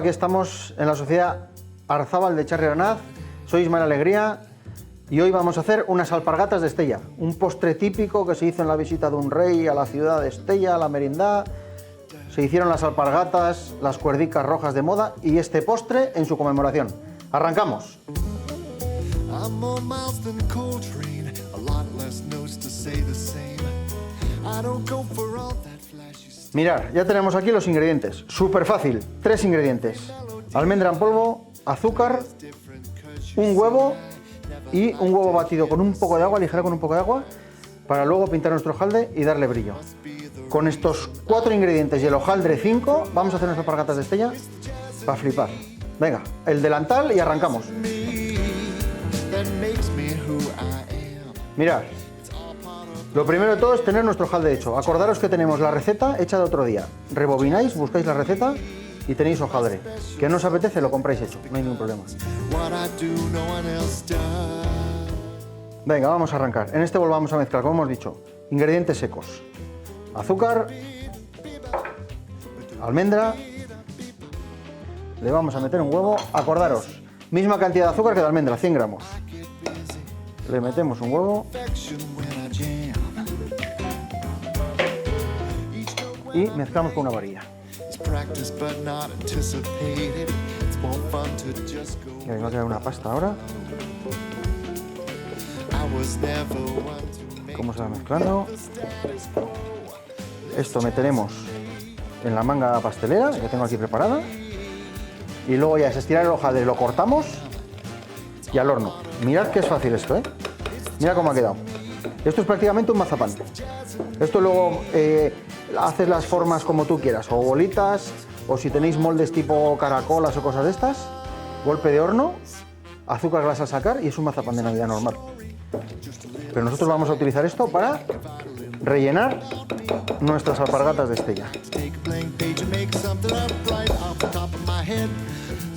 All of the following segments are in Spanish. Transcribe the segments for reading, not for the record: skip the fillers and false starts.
aquí estamos en la sociedad Arzábal de Charri Aranaz. Soy Ismael Alegría y hoy vamos a hacer unas alpargatas de Estella, un postre típico que se hizo en la visita de un rey a la ciudad de Estella, a la merindad. Se hicieron las alpargatas, las cuerdicas rojas de moda y este postre en su conmemoración. ¡Arrancamos! Mirad, ya tenemos aquí los ingredientes. Súper fácil, 3 ingredientes. Almendra en polvo, azúcar, un huevo y un huevo batido con un poco de agua, ligero con un poco de agua, para luego pintar nuestro hojaldre y darle brillo. Con estos 4 ingredientes y el hojaldre 5, vamos a hacer unas alpargatas de Estella para flipar. Venga, el delantal y arrancamos. Mirad, lo primero de todo es tener nuestro hojaldre hecho. Acordaros que tenemos la receta hecha de otro día. Rebobináis, buscáis la receta y tenéis hojaldre. Que no os apetece, lo compráis hecho, no hay ningún problema. Venga, vamos a arrancar. En este bol vamos a mezclar, como hemos dicho, ingredientes secos. Azúcar, almendra, le vamos a meter un huevo. Acordaros, misma cantidad de azúcar que de almendra, 100 gramos. Le metemos un huevo y mezclamos con una varilla. Y vengo a crear una pasta ahora. ¿Cómo se va mezclando? Esto meteremos en la manga pastelera que tengo aquí preparada. Y luego ya es estirar el hojaldre, lo cortamos y al horno. Mirad que es fácil esto, ¿eh? Mira cómo ha quedado. Esto es prácticamente un mazapán. Esto luego haces las formas como tú quieras, o bolitas, o si tenéis moldes tipo caracolas o cosas de estas, golpe de horno, azúcar glas al sacar y es un mazapán de Navidad normal. Pero nosotros vamos a utilizar esto para rellenar nuestras alpargatas de Estella.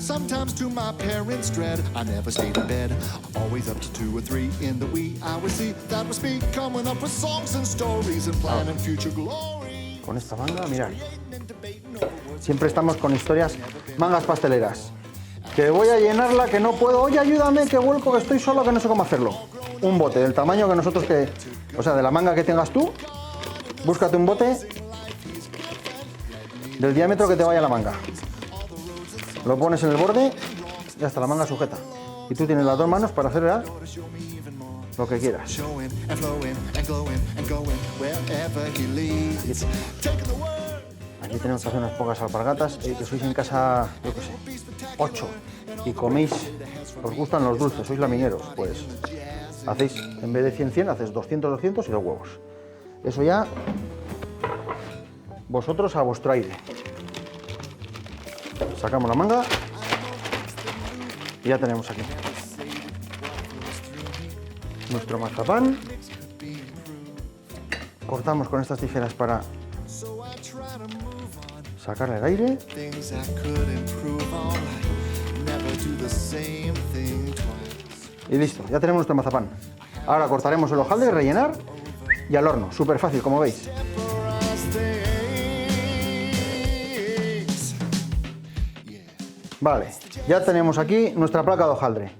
Sometimes to my parents' dread, I never stayed in bed. Always up to 2 or 3 in the wee hours. See, that was me coming up with songs and stories and planning future glory. Con esta manga, mirad. Siempre estamos con historias, mangas pasteleras. Que voy a llenarla, que no puedo. Oye, ayúdame, que vuelco, que estoy solo, que no sé cómo hacerlo. Un bote del tamaño que nosotros o sea, de la manga que tengas tú. Búscate un bote del diámetro que te vaya la manga. Lo pones en el borde y hasta la manga sujeta. Y tú tienes las 2 manos para hacer lo que quieras. Aquí tenemos que hacer unas pocas alpargatas. Que sois en casa, yo qué sé, 8. Y coméis, os gustan los dulces, sois lamineros. Pues hacéis, en vez de 100, haces 200 y 2 huevos. Eso ya, vosotros a vuestro aire. Sacamos la manga y ya tenemos aquí nuestro mazapán. Cortamos con estas tijeras para sacarle el aire. Y listo, ya tenemos nuestro mazapán. Ahora cortaremos el hojaldre, rellenar y al horno. Súper fácil, como veis. Vale, ya tenemos aquí nuestra placa de hojaldre.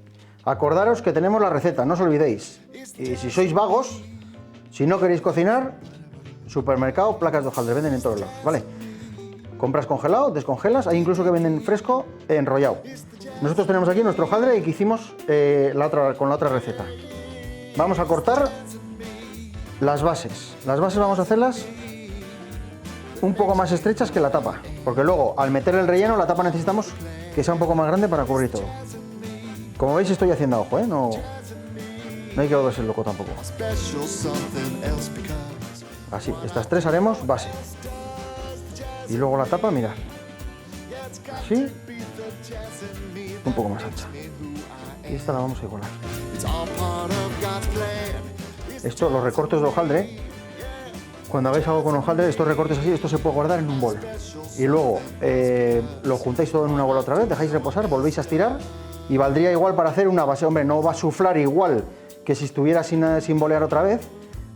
Acordaros que tenemos la receta, no os olvidéis. Y si sois vagos, si no queréis cocinar, supermercado, placas de hojaldre, venden en todos lados, ¿vale? Compras congelado, descongelas, hay incluso que venden fresco, enrollado. Nosotros tenemos aquí nuestro hojaldre y que hicimos con la otra receta. Vamos a cortar las bases. Las bases vamos a hacerlas un poco más estrechas que la tapa, porque luego al meter el relleno la tapa necesitamos que sea un poco más grande para cubrir todo. Como veis estoy haciendo a ojo, ¿eh? No hay que volverse loco tampoco. Así, estas 3 haremos base. Y luego la tapa, mirad. Así. Un poco más ancha. Y esta la vamos a igualar. Esto, los recortes de hojaldre, cuando hagáis algo con hojaldre, estos recortes así, esto se puede guardar en un bol. Y luego lo juntáis todo en una bola otra vez, dejáis reposar, volvéis a estirar y valdría igual para hacer una base. Hombre, no va a suflar igual que si estuviera sin bolear otra vez,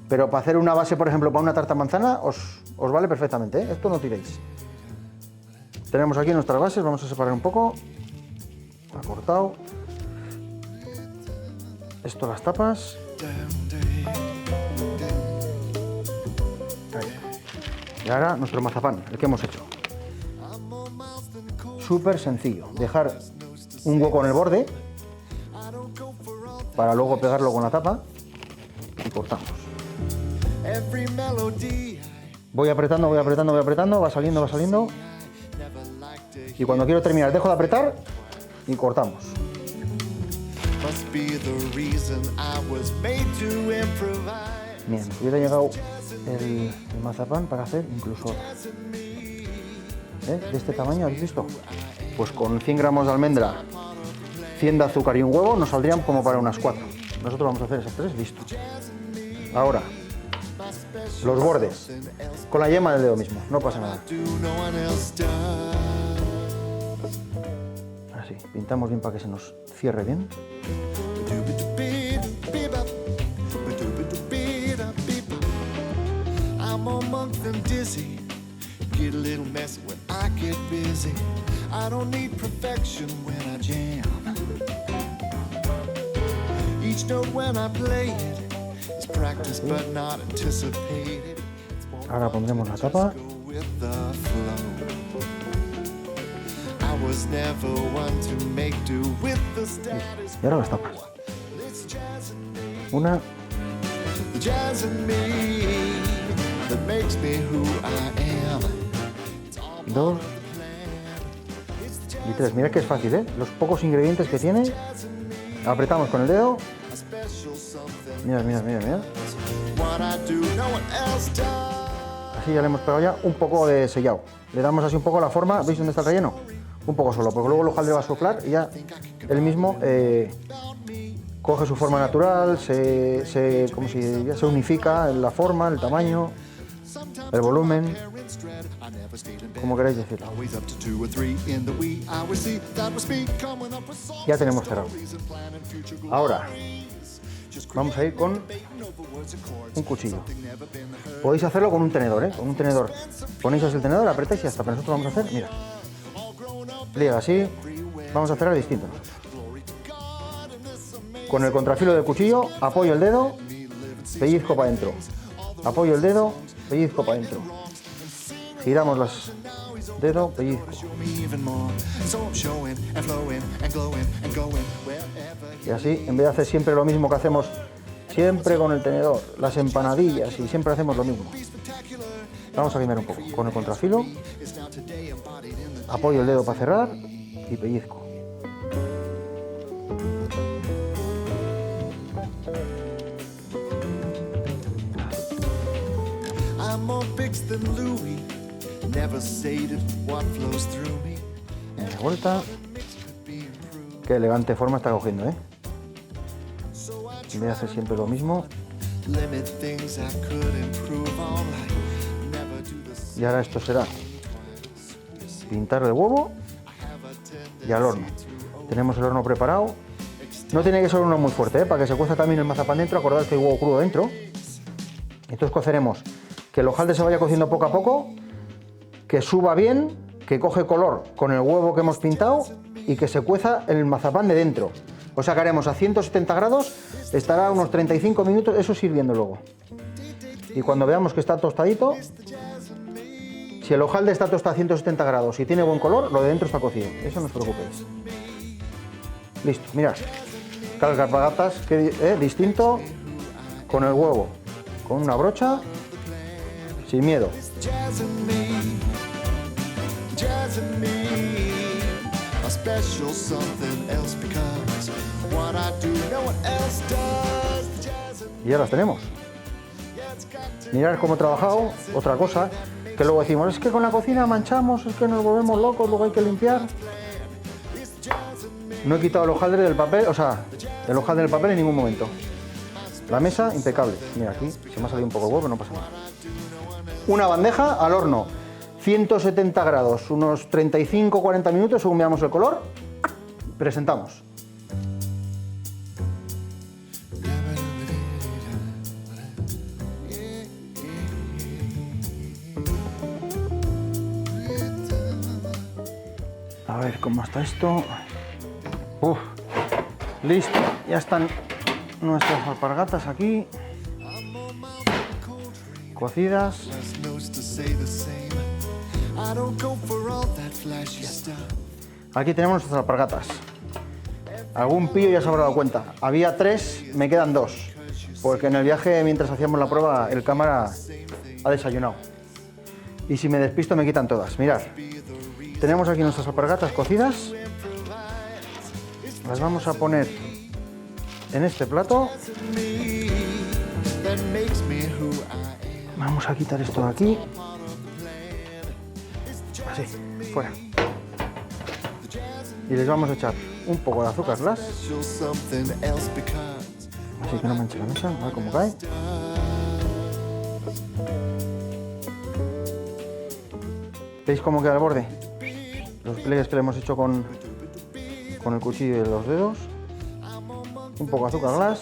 pero para hacer una base, por ejemplo, para una tarta manzana, os vale perfectamente, ¿eh? Esto no tiréis. Tenemos aquí nuestras bases, vamos a separar un poco. Ha cortado. Esto las tapas. Ahí. Y ahora nuestro mazapán, el que hemos hecho. Súper sencillo. Dejar un hueco en el borde para luego pegarlo con la tapa y cortamos. Voy apretando, voy apretando, voy apretando, va saliendo, va saliendo. Y cuando quiero terminar, dejo de apretar y cortamos. Bien, nos hubiera llegado el mazapán para hacer incluso de este tamaño, ¿habéis visto? Pues con 100 gramos de almendra, 100 de azúcar y un huevo nos saldrían como para unas 4. Nosotros vamos a hacer esas 3, listo. Ahora, los bordes, con la yema del dedo mismo, no pasa nada. Así, pintamos bien para que se nos cierre bien. Ahora pondremos la tapa. Y ahora las tapas. Una. Dos. Y tres. Mirad que es fácil, ¿eh? Los pocos ingredientes que tiene. Apretamos con el dedo. Mirad, mirad, mirad, mirad. Así ya le hemos pegado ya un poco de sellado. Le damos así un poco la forma. ¿Veis dónde está el relleno? Un poco solo, porque luego el hojaldre va a soplar y ya él mismo coge su forma natural, como si ya se unifica en la forma, el tamaño, el volumen, como queráis decirlo. Ya tenemos cerrado. Ahora vamos a ir con un cuchillo. Podéis hacerlo con un tenedor, ¿eh? Con un tenedor. Ponéis así el tenedor, apretáis y hasta. Pero nosotros vamos a hacer, mira. Pliega así. Vamos a cerrar distinto. Con el contrafilo del cuchillo, apoyo el dedo, pellizco para adentro. Apoyo el dedo, pellizco para adentro. Giramos las dedo, pellizco. Y así, en vez de hacer siempre lo mismo que hacemos siempre con el tenedor, las empanadillas, y siempre hacemos lo mismo. Vamos a cambiar un poco. Con el contrafilo, apoyo el dedo para cerrar y pellizco. De vuelta. Qué elegante forma está cogiendo, ¿eh? En vez de hacer siempre lo mismo. Y ahora esto será pintar el huevo y al horno. Tenemos el horno preparado. No tiene que ser un horno muy fuerte, ¿eh? Para que se cueza también el mazapán dentro. Acordad que hay huevo crudo dentro. Entonces coceremos que el hojaldre se vaya cociendo poco a poco, que suba bien, que coge color con el huevo que hemos pintado y que se cueza el mazapán de dentro. O sea que haremos a 170 grados, estará unos 35 minutos, eso sirviendo luego. Y cuando veamos que está tostadito, si el hojaldre está tostado a 170 grados y tiene buen color, lo de dentro está cocido, eso no os preocupéis. Listo, mirad, calcapagatas, distinto, con el huevo, con una brocha, sin miedo. Y ya las tenemos. Mirad cómo he trabajado. Otra cosa que luego decimos, es que con la cocina manchamos, es que nos volvemos locos, luego hay que limpiar. No he quitado el hojaldre del papel, o sea, el hojaldre del papel en ningún momento. La mesa impecable. Mira, aquí se me ha salido un poco de huevo, no pasa nada. Una bandeja al horno, 170 grados, unos 35-40 minutos según veamos el color. Presentamos. ver cómo está esto. Uf, listo, ya están nuestras alpargatas aquí, cocidas. Aquí tenemos nuestras alpargatas. Algún pillo ya se habrá dado cuenta. Había 3, me quedan 2. Porque en el viaje, mientras hacíamos la prueba, el cámara ha desayunado. Y si me despisto me quitan todas. Mirad, tenemos aquí nuestras alpargatas cocidas. Las vamos a poner en este plato. Vamos a quitar esto de aquí. Así, fuera. Y les vamos a echar un poco de azúcar glass. Así que no manche la mesa, a ver cómo cae. ¿Veis cómo queda el borde? Los pliegues que le hemos hecho con el cuchillo de los dedos. Un poco de azúcar glass.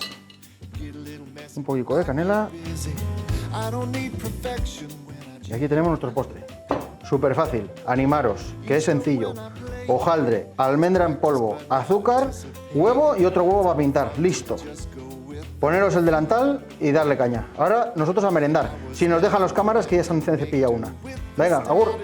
Un poquito de canela. Y aquí tenemos nuestro postre. Súper fácil, animaros, que es sencillo. Hojaldre, almendra en polvo, azúcar, huevo y otro huevo para pintar. Listo. Poneros el delantal y darle caña. Ahora nosotros a merendar. Si nos dejan los cámaras, que ya se han cepillado una. Venga, agur.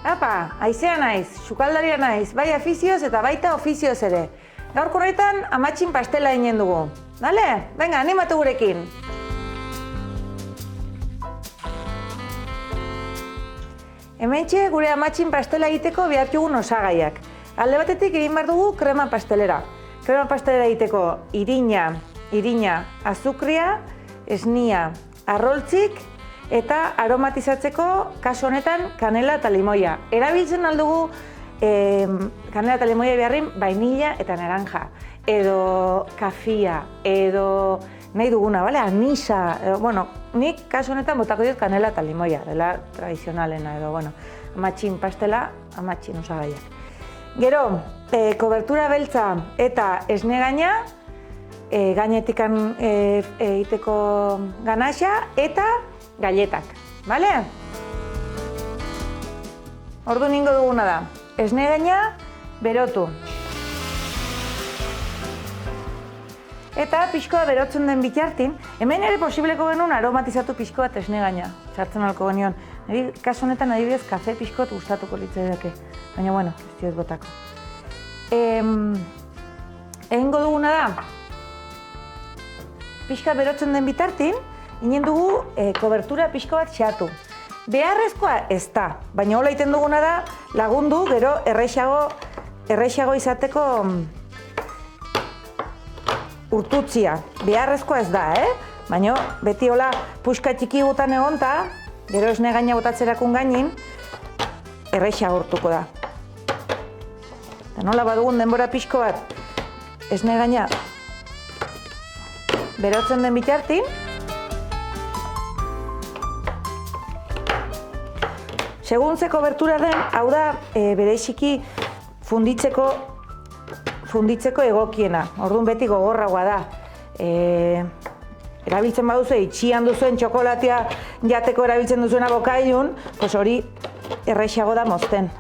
Apa, aizea naiz, sukaldaria naiz, bai afizioz eta baita ofizioz ere. Gaurko horretan amatxin pastela eginen dugu. Dale? Venga, animatu gurekin. Hementxe gure amatxin pastela egiteko behar dugun osagaiak. Alde batetik egin behar dugu krema pastelera. Krema pastelera egiteko irina, azukria, esnia, arroltzik eta aromatizatzeko kasu honetan kanela eta limoia. Erabiltzen aldugu kanela eta limoia beharrin vainilla eta naranja, edo kafia, edo nahi duguna, bale? Anisa, bueno, nik kasu honetan botako diot kanela eta limoia, dela tradizionalena, edo, bueno, amatxin pastela, amatxin osagaiak. Gero, kobertura beltza eta esne gaina, gainetikan egiteko ganaxa eta galletak, bale? Ordu ningo duguna da, esne gaina berotu. Eta pixkoa berotzen den bitartin, hemen ere posibleko genuen aromatizatu pixko bat esne gaina, sartzen alko genion. Niri, kasu honetan adibidez, kafe pixko bat gustatuko litzaidake, baina bueno, ez diot botako. Egingo duguna da, pixka berotzen den bitartin, inen dugu kobertura pixko bat xatu. Beharrezkoa ez da, baina hola egiten duguna da lagundu gero errexago izateko urtutzia. Beharrezkoa ez da, baina beti hola puxka txiki gutan egonta, gero esne gaina botatzerakun gainin, errexago urtuko da. Eta nola badugun denbora pixko bat esne gaina berotzen den bitartin, segun ze kobertura den, hau da bereziki funditzeko egokiena. Orduan beti gogorragoa da. Erabiltzen baduzu, itxian duzuen txokolatea jateko erabiltzen duzuena bokailun, pues hori errexago da mozten.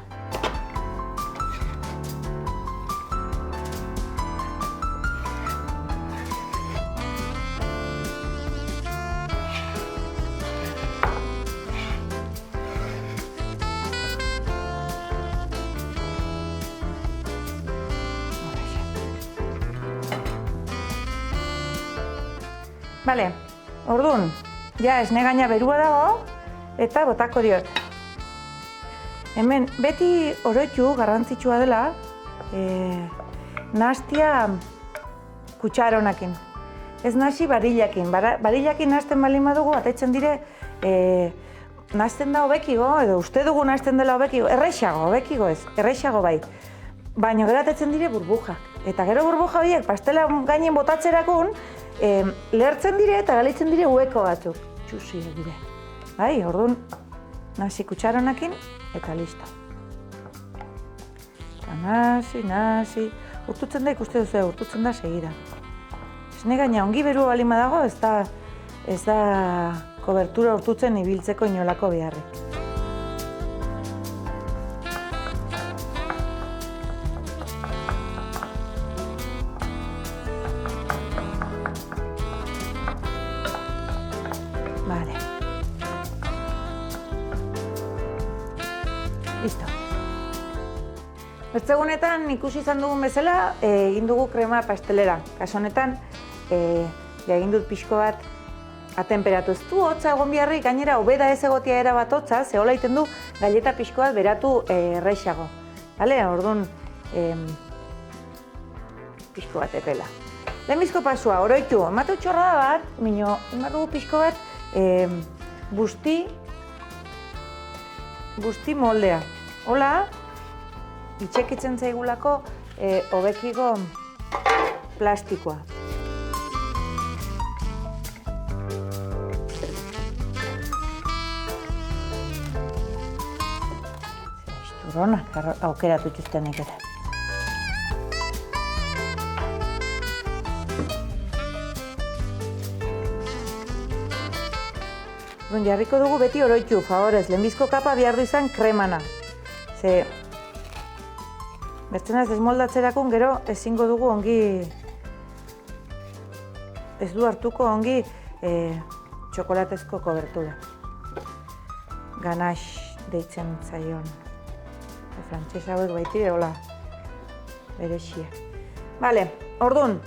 Bale, orduan, ja esne gaina berua dago eta botako diot. Hemen, beti oroitu garrantzitsua dela nahastia kutxaronakin. Ez nahasi barillakin. Barillakin nahasten baldin badugu, ataitzen dire nahazten da hobekigo, edo uste dugu nahazten dela hobekigo, errexago, hobekigo ez, errexago bai. Baina gero atetzen dire burbujak. Eta gero burbuja horiek pastela gainen botatzerakun, lehertzen dire eta galitzen dire hueko batzuk. Txusiak dire. Bai, orduan, nahasi kutxaronakin eta listo. Nahasi, urtutzen da ikuste duzu, urtutzen da segida. Esne gaina ongi beru balima dago, ez da kobertura urtutzen ibiltzeko inolako beharrik. Vale. Listo. Bertzegunetan ikusi izan dugun bezala, egin dugu krema pastelera. Kaso honetan, egin dut pixko bat atemperatu. Ez du hotza egon biharrik, gainera hobeda ez egotia erabat hotza, ze hola egiten du galleta pixko bat beratu erreixago. Bale, orduan pixko bat epela. Lehenbizko pasua, oroitu, emate txorrada bat, minio, emar dugu pixko bat busti moldea. Hola, itxekitzen zaigulako hobekiko plastikoa. Isturona, aukeratu txustenik ere. Jarriko dugu beti oroitzu, favorez, lehenbizko kapa behar du izan kremana. Ze, bertzenaz desmoldatzerakun gero ezingo dugu ongi, ez du hartuko ongi txokolatezko kobertura. Ganache deitzen zaion. Frantses hauek baitire, hola, berexia. Bale, orduan.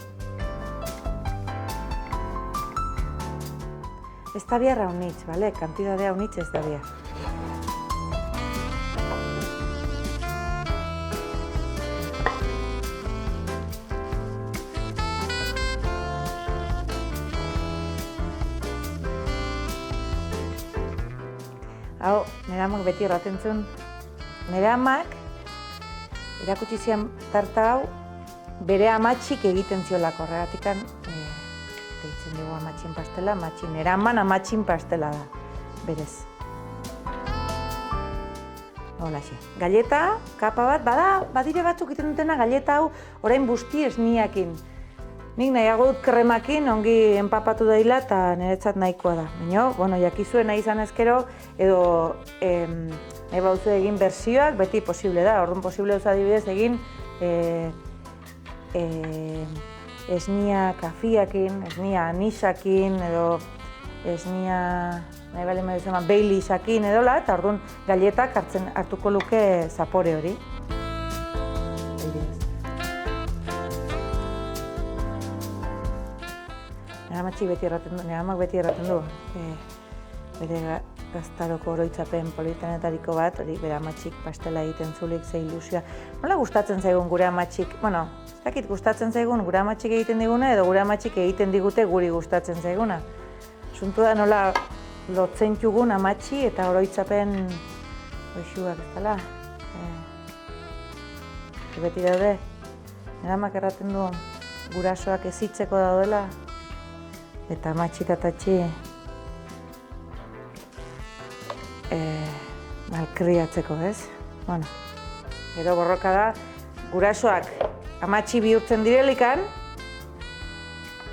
Ez da behar haunitz, bale? Kantidadea haunitz ez da behar. Hau, nire amak beti erraten zuen. Nire amak, erakutsi zian tarta hau, bere amatxik egiten ziolako, horregatikan deitzen dugu amatxin pastela, nire aman amatxin pastela da, berez. Holaxe. Galleta, kapa bat, badire batzuk egiten dutena galleta hau orain busti esniakin. Nik nahiago dut kremakin, ongi enpapatu daila eta niretzat nahikoa da. Baina, bueno, jakizue nahi izan ezkero, edo nahi bauzu egin bersioak, beti posible da. Orduan posible duz adibidez egin esnia kafiakin, esnia anisakin, edo esnia nahi bali medu zeman Baileysakin edola, eta orduan galletak hartuko luke zapore hori. Nire amak beti erraten du, bere gaztaroko oroitzapen politenetariko bat, hori bere amatxik pastela egiten zulik, ze ilusioa. Nola gustatzen zaigun gure amatxik, bueno, ez dakit gustatzen zaigun gure amatxik egiten diguna, edo gure amatxik egiten digute guri gustatzen zaiguna. Suntu da nola lotzen txugun amatxi eta oroitzapen goxuak, ez dela. Beti daude, nire amak erraten du gurasoak ezitzeko daudela, eta amatxi eta tatxi malkriatzeko, ez? Bueno, gero borroka da, gurasoak amatxi bihurtzen direlikan,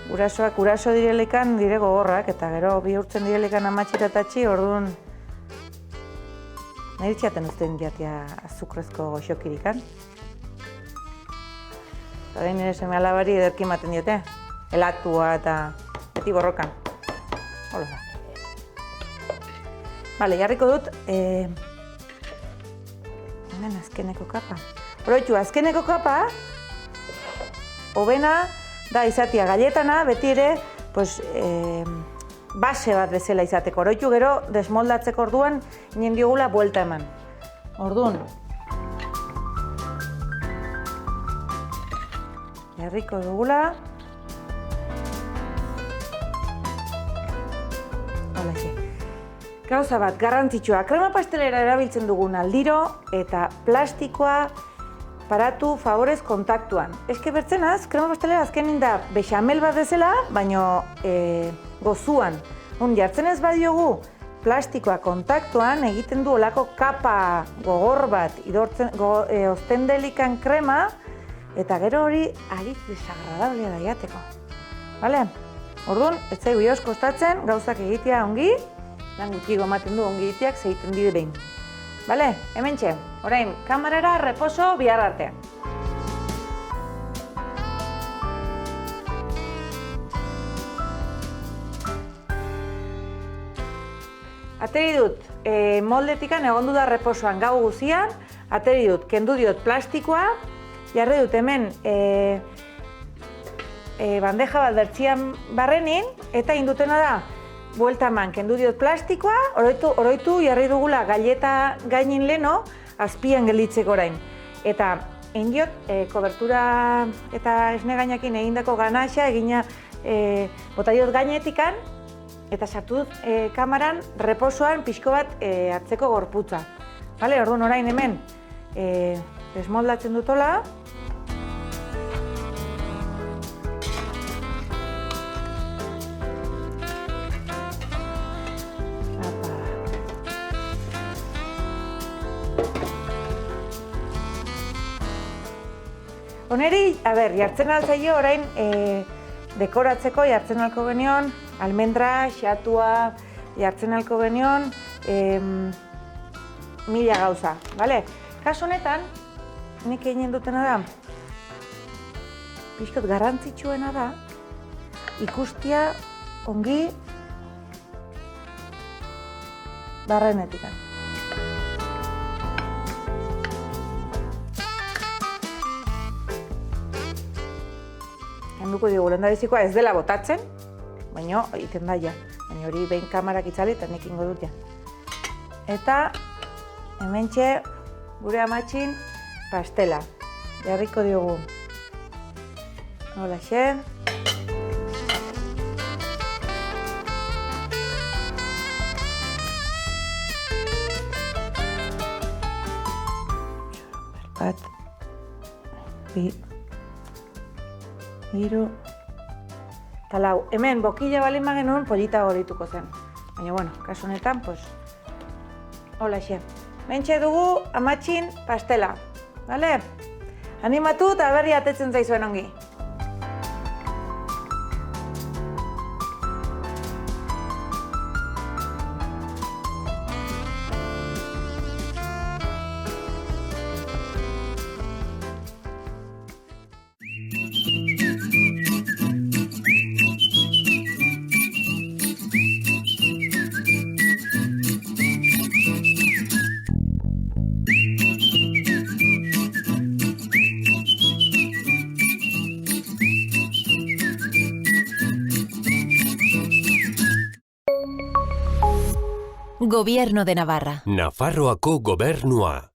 gurasoak guraso direlikan dire gogorrak, eta gero bihurtzen direlikan amatxi eta tatxi, orduan nahi ditxaten uzten jatia azukrezko goxokirikan. Eta behin nire seme alabari ederki ematen diote, helatua eta beti borrokan. Hola da. Bale, jarriko dut, hemen azkeneko kapa. Oroitzu, azkeneko kapa, hobena da izatia galletana, beti ere, base bat bezala izateko. Oroitzu gero, desmoldatzeko orduan, inen diogula buelta eman. Orduan, jarriko dugula, gauza bat, garrantzitsua, krema pastelera erabiltzen dugun aldiro eta plastikoa paratu favorez kontaktuan. Eske bertzenaz, krema pastelera azkenin da bexamel bat bezala, baino gozuan. Jartzen ez badiogu plastikoa kontaktuan egiten du olako kapa gogor bat oztendelikan krema, eta gero hori aritz desagradablea da jateko. Bale? Orduan, ez zaigu joz kostatzen, gauzak egitea ongi, lan gutxigo ematen du ongi egiteak segiten dire behin. Bale? Hementxe, orain, kamarara reposo bihar artean. Ateri dut, moldetikan egondu da reposoan gau guzian, ateri dut, kendu diot plastikoa, jarri dut hemen bandeja bat bertzian barrenin, eta indutena da, buelta eman, kendu diot plastikoa, oroitu jarri dugula galleta gainin leno, azpian gelditzeko orain. Eta egin diot, kobertura eta esne gainakin egindako ganaxa, egina bota diot gainetikan, eta sartu dut kamaran reposoan pixko bat hartzeko gorputza. Bale, orduan orain hemen desmoldatzen dutola. Oneri, jartzen altzaio orain dekoratzeko jartzen alko genion, almendra, xatua, jartzen alko genion, 1000 gauza, bale? Kasu honetan, nik egin dutena da, pixkot garrantzitsuena da, ikustia ongi barrenetikan. Henduko dugu lehendabizikoa ez dela botatzen, baina egiten da ja. Baina hori behin kamarak itzali eta nik ingo dut ja. Eta hementxe gure amatxin pastela. Jarriko diogu. Holaxe. Bat, bi, hiru, eta lau. Hemen bokila balin genuen polita gorituko zen. Baina, bueno, kasu honetan, pues, holaxe. Mentxe dugu amatxin pastela, bale? Animatu eta berri atetzen zaizuen ongi. Gobierno de Navarra. Nafarroako gobernua.